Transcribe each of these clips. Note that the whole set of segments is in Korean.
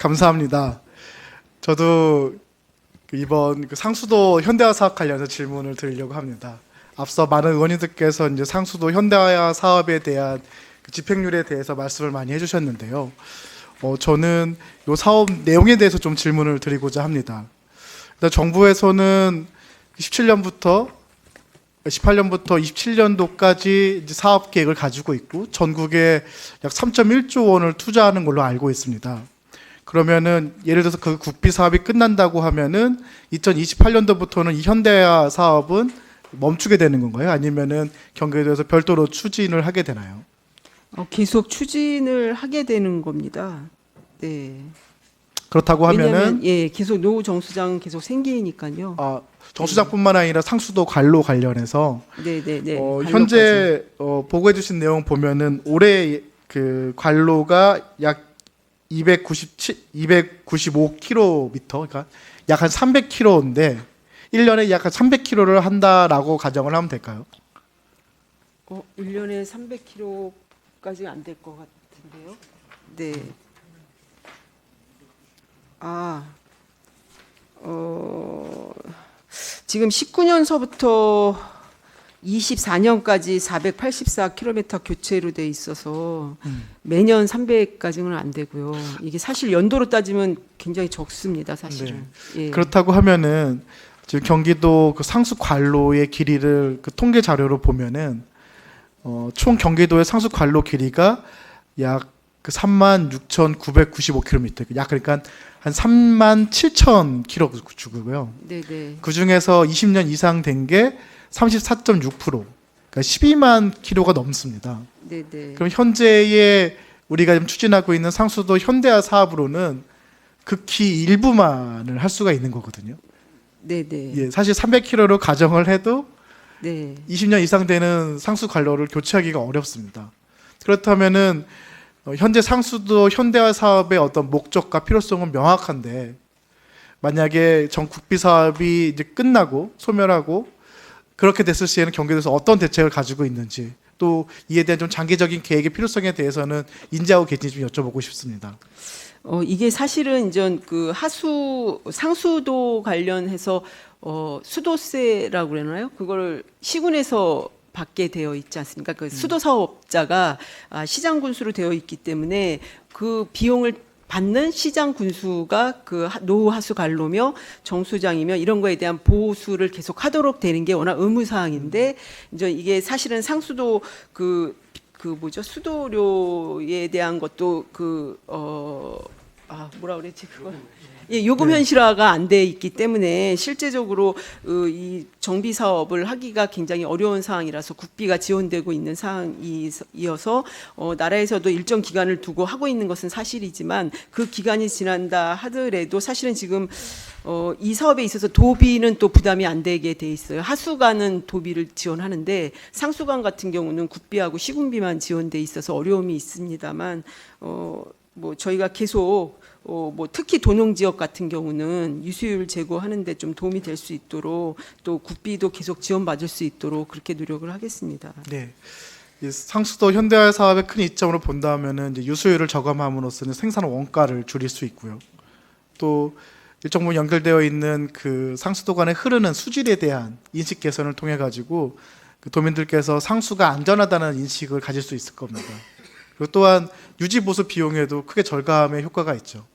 감사합니다. 저도 이번 상수도 현대화 사업 관련해서 질문을 드리려고 합니다. 앞서 많은 의원님들께서 이제 상수도 현대화 사업에 대한 집행률에 대해서 말씀을 많이 해주셨는데요. 저는 이 사업 내용에 대해서 좀 질문을 드리고자 합니다. 일단 정부에서는 18년부터 27년도까지 사업 계획을 가지고 있고 전국에 약 3.1조 원을 투자하는 걸로 알고 있습니다. 그러면은 예를 들어서 그 국비 사업이 끝난다고 하면은 2028년도부터는 이 현대화 사업은 멈추게 되는 건가요? 아니면은 경기도에서 별도로 추진을 하게 되나요? 계속 추진을 하게 되는 겁니다. 네. 그렇다고 하면은 왜냐하면 계속 노후 정수장 계속 생기니까요. 정수장뿐만 아니라 상수도 관로 관련해서 네네네. 현재 보고해 주신 내용 보면은 올해 그 관로가 약 295km, 그러니까 약 한 300km인데 1년에 약 한 300km를 한다라고 가정을 하면 될까요? 1년에 300km까지 안 될 것 같은데요. 네. 지금 19년서부터 24년까지 484km 교체로 돼 있어서 매년 300까지는 안 되고요. 이게 사실 연도로 따지면 굉장히 적습니다, 사실은. 네. 그렇다고 하면은 지금 경기도 그 상수 관로의 길이를 그 통계 자료로 보면은 총 경기도의 상수 관로 길이가 약 그 36,995km, 약 그러니까 한 37,000km 주고요. 네네. 그 중에서 20년 이상 된 게 34.6%, 그러니까 12만 킬로가 넘습니다. 네네. 그럼 현재의 우리가 지금 추진하고 있는 상수도 현대화 사업으로는 극히 일부만을 할 수가 있는 거거든요. 네네. 예, 사실 300km로 가정을 해도 네. 20년 이상 되는 상수 관로를 교체하기가 어렵습니다. 그렇다면은 현재 상수도 현대화 사업의 어떤 목적과 필요성은 명확한데 만약에 전 국비 사업이 이제 끝나고 소멸하고 그렇게 됐을 시에는 경기도에서 어떤 대책을 가지고 있는지 또 이에 대한 좀 장기적인 계획의 필요성에 대해서는 인지하고 계신지 좀 여쭤보고 싶습니다. 이게 사실은 이제 그 상수도 관련해서 수도세라고 그러나요? 그걸 시군에서 받게 되어 있지 않습니까? 그 수도 사업자가 시장 군수로 되어 있기 때문에 그 비용을 받는 시장 군수가 그 노후 하수 관로며 정수장이며 이런 거에 대한 보수를 계속 하도록 되는 게 워낙 의무 사항인데 이제 이게 사실은 상수도 수도료에 대한 것도 뭐라 그랬지 그걸 요금 현실화가 안 돼 있기 때문에 실제적으로 이 정비 사업을 하기가 굉장히 어려운 상황이라서 국비가 지원되고 있는 상황이어서 나라에서도 일정 기간을 두고 하고 있는 것은 사실이지만 그 기간이 지난다 하더라도 사실은 지금 이 사업에 있어서 도비는 또 부담이 안 되게 돼 있어요. 하수관은 도비를 지원하는데 상수관 같은 경우는 국비하고 시군비만 지원돼 있어서 어려움이 있습니다만 저희가 계속 특히 도농 지역 같은 경우는 유수율 제고하는 데 좀 도움이 될 수 있도록 또 국비도 계속 지원받을 수 있도록 그렇게 노력을 하겠습니다. 네. 이 상수도 현대화 사업의 큰 이점으로 본다면은 이제 유수율을 저감함으로써는 생산 원가를 줄일 수 있고요. 또 일정 부분 연결되어 있는 그 상수도 간에 흐르는 수질에 대한 인식 개선을 통해 가지고 그 도민들께서 상수가 안전하다는 인식을 가질 수 있을 겁니다. 그리고 또한 유지 보수 비용에도 크게 절감의 효과가 있죠.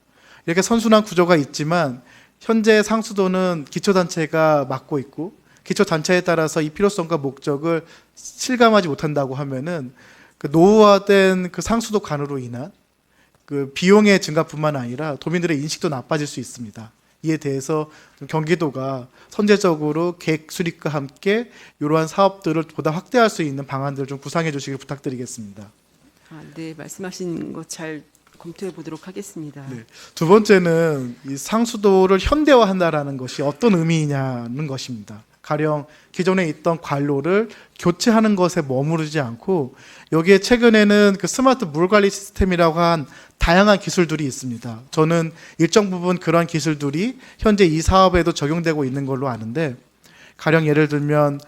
이렇게 선순환 구조가 있지만 현재 상수도는 기초단체가 맡고 있고 기초단체에 따라서 이 필요성과 목적을 실감하지 못한다고 하면은 그 노후화된 그 상수도 관으로 인한 그 비용의 증가뿐만 아니라 도민들의 인식도 나빠질 수 있습니다. 이에 대해서 좀 경기도가 선제적으로 계획 수립과 함께 이러한 사업들을 보다 확대할 수 있는 방안들을 좀 구상해 주시길 부탁드리겠습니다. 네, 말씀하신 거 잘 검토해 보도록 하겠습니다. 네. 두 번째는 이 상수도를 현대화한다라는 것이 어떤 의미냐는 것입니다. 가령 기존에 있던 관로를 교체하는 것에 머무르지 않고 여기에 최근에는 그 스마트 물 관리 시스템이라고 한 다양한 기술들이 있습니다. 저는 일정 부분 그런 기술들이 현재 이 사업에도 적용되고 있는 걸로 아는데 가령 예를 들면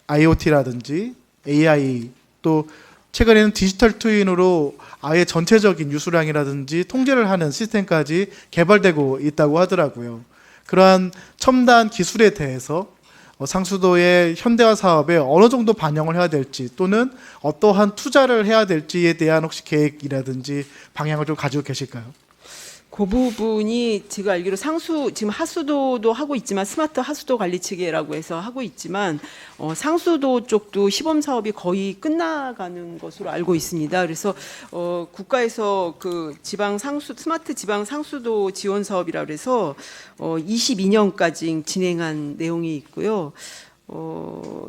IoT라든지 AI 또 최근에는 디지털 트윈으로 아예 전체적인 유수량이라든지 통제를 하는 시스템까지 개발되고 있다고 하더라고요. 그러한 첨단 기술에 대해서 상수도의 현대화 사업에 어느 정도 반영을 해야 될지 또는 어떠한 투자를 해야 될지에 대한 혹시 계획이라든지 방향을 좀 가지고 계실까요? 그 부분이 제가 알기로 지금 하수도도 하고 있지만 스마트 하수도 관리 체계라고 해서 하고 있지만 상수도 쪽도 시범 사업이 거의 끝나가는 것으로 알고 있습니다. 그래서 국가에서 그 스마트 지방 상수도 지원 사업이라 그래서 22년까지 진행한 내용이 있고요.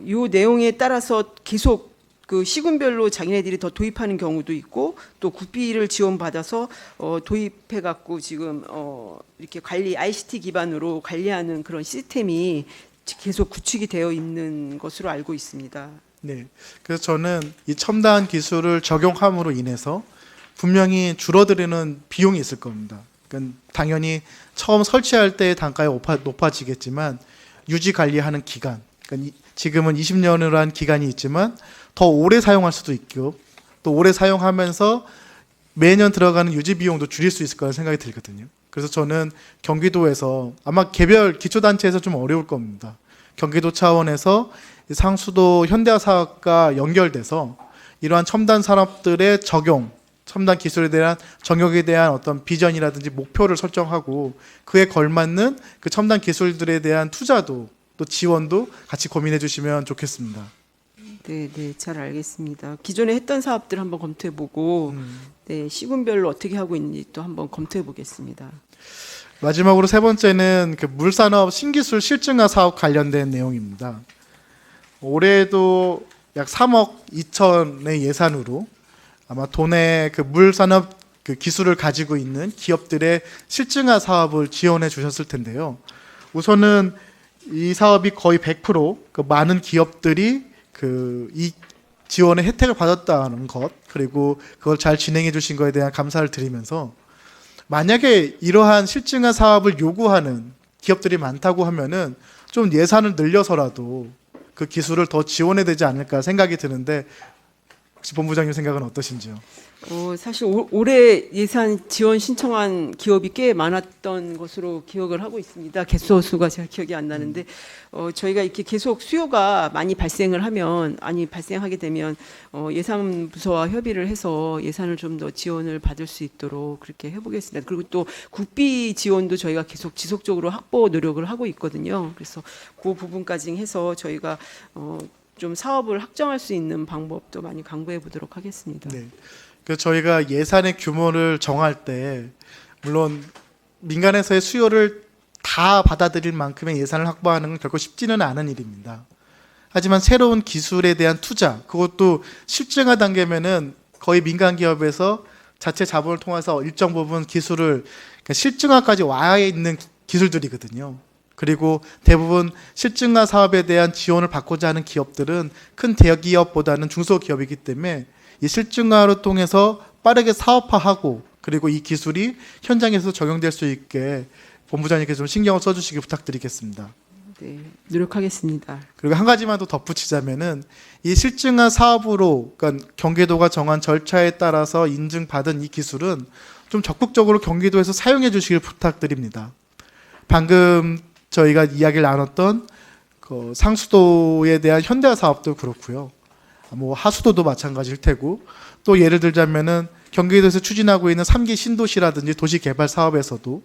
이 내용에 따라서 계속 그 시군별로 자기네들이 더 도입하는 경우도 있고 또 국비를 지원받아서 도입해 갖고 지금 이렇게 ICT 기반으로 관리하는 그런 시스템이 계속 구축이 되어 있는 것으로 알고 있습니다. 네. 그래서 저는 이 첨단 기술을 적용함으로 인해서 분명히 줄어드는 비용이 있을 겁니다. 그러니까 당연히 처음 설치할 때의 단가가 높아지겠지만 유지 관리하는 기간, 그러니까 지금은 20년으로 한 기간이 있지만 더 오래 사용할 수도 있고 또 오래 사용하면서 매년 들어가는 유지 비용도 줄일 수 있을 거라는 생각이 들거든요. 그래서 저는 경기도에서 아마 개별 기초단체에서 좀 어려울 겁니다. 경기도 차원에서 상수도 현대화 사업과 연결돼서 이러한 첨단 산업들의 적용, 첨단 기술에 대한 정역에 대한 어떤 비전이라든지 목표를 설정하고 그에 걸맞는 그 첨단 기술들에 대한 투자도 또 지원도 같이 고민해 주시면 좋겠습니다. 네, 잘 알겠습니다. 기존에 했던 사업들 한번 검토해보고, 네, 시군별로 어떻게 하고 있는지 또 한번 검토해보겠습니다. 마지막으로 세 번째는 그 물산업 신기술 실증화 사업 관련된 내용입니다. 올해도 약 3억 2천의 예산으로 아마 도내 그 물산업 그 기술을 가지고 있는 기업들의 실증화 사업을 지원해 주셨을 텐데요. 우선은 이 사업이 거의 100% 많은 기업들이 이 지원의 혜택을 받았다는 것, 그리고 그걸 잘 진행해 주신 것에 대한 감사를 드리면서 만약에 이러한 실증화 사업을 요구하는 기업들이 많다고 하면은 좀 예산을 늘려서라도 그 기술을 더 지원해야 되지 않을까 생각이 드는데 혹시 본부장님 생각은 어떠신지요? 사실 올해 예산 지원 신청한 기업이 꽤 많았던 것으로 기억을 하고 있습니다. 개수 수가 제가 기억이 안 나는데 저희가 이렇게 계속 수요가 많이 발생하게 되면 예산 부서와 협의를 해서 예산을 좀 더 지원을 받을 수 있도록 그렇게 해보겠습니다. 그리고 또 국비 지원도 저희가 계속 지속적으로 확보 노력을 하고 있거든요. 그래서 그 부분까지 해서 저희가 좀 사업을 확정할 수 있는 방법도 많이 강구해 보도록 하겠습니다. 네. 그래서 저희가 예산의 규모를 정할 때 물론 민간에서의 수요를 다 받아들일 만큼의 예산을 확보하는 건 결코 쉽지는 않은 일입니다. 하지만 새로운 기술에 대한 투자, 그것도 실증화 단계면은 거의 민간 기업에서 자체 자본을 통해서 일정 부분 기술을 그러니까 실증화까지 와 있는 기술들이거든요. 그리고 대부분 실증화 사업에 대한 지원을 받고자 하는 기업들은 큰 대기업보다는 중소기업이기 때문에 이 실증화를 통해서 빠르게 사업화하고 그리고 이 기술이 현장에서 적용될 수 있게 본부장님께서 좀 신경을 써주시기 부탁드리겠습니다. 네, 노력하겠습니다. 그리고 한 가지만 더 덧붙이자면은 이 실증화 사업으로 그러니까 경기도가 정한 절차에 따라서 인증받은 이 기술은 좀 적극적으로 경기도에서 사용해 주시길 부탁드립니다. 방금 저희가 이야기를 나눴던 그 상수도에 대한 현대화 사업도 그렇고요. 뭐 하수도도 마찬가지일 테고 또 예를 들자면은 경기도에서 추진하고 있는 3기 신도시라든지 도시개발 사업에서도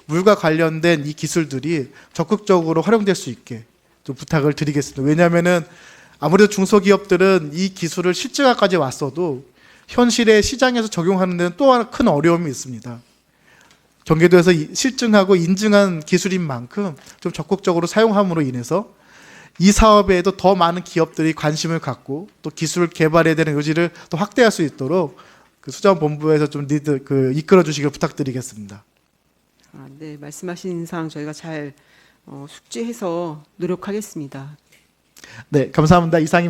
물과 관련된 이 기술들이 적극적으로 활용될 수 있게 좀 부탁을 드리겠습니다. 왜냐하면은 아무래도 중소기업들은 이 기술을 실증화까지 왔어도 현실의 시장에서 적용하는 데는 또 하나 큰 어려움이 있습니다. 경기도에서 실증하고 인증한 기술인 만큼 좀 적극적으로 사용함으로 인해서 이 사업에도 더 많은 기업들이 관심을 갖고 또 기술 개발에 대한 의지를 또 확대할 수 있도록 그 수자원본부에서 좀 이끌어 주시길 부탁드리겠습니다. 네, 말씀하신 사항 저희가 잘 숙지해서 노력하겠습니다. 네, 감사합니다. 이상입니다.